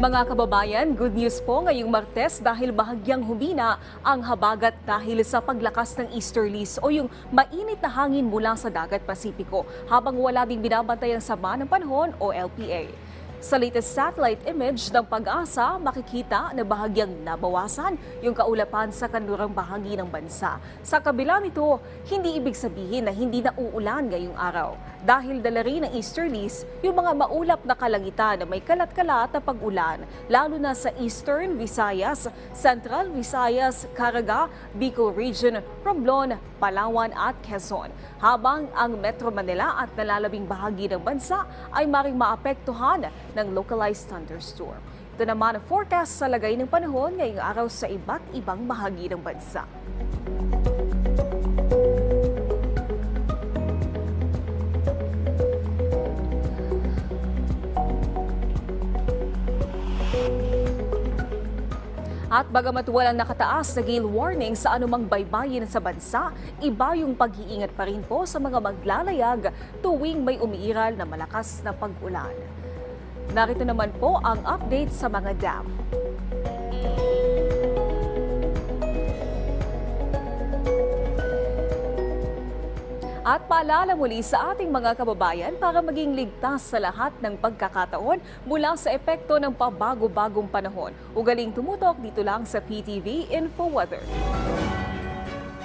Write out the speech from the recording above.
Mga kababayan, good news po ngayong Martes dahil bahagyang humina ang habagat dahil sa paglakas ng easterlies o yung mainit na hangin mula sa dagat Pasipiko habang wala ding binabantay ang sama ng panahon o LPA. Sa latest satellite image ng Pag-asa, makikita na bahagyang nabawasan yung kaulapan sa kanlurang bahagi ng bansa. Sa kabila nito, hindi ibig sabihin na hindi na uulan ngayong araw. Dahil dala rin ng easterlies, yung mga maulap na kalangitan na may kalat-kalat na pag-ulan, lalo na sa Eastern Visayas, Central Visayas, Caraga, Bicol Region, Romblon, Palawan at Quezon. Habang ang Metro Manila at nalalabing bahagi ng bansa ay maring maapektuhan ng localized thunderstorm. Ito naman ang forecast sa lagay ng panahon ngayong araw sa iba't ibang bahagi ng bansa. At bagamat walang nakataas na gale warning sa anumang baybayin sa bansa, iba yung pag-iingat pa rin po sa mga maglalayag tuwing may umiiral na malakas na pag-ulan. Narito naman po ang update sa mga dam. At paalala muli sa ating mga kababayan para maging ligtas sa lahat ng pagkakataon mula sa epekto ng pabago-bagong panahon. Ugaling tumutok dito lang sa PTV Info Weather.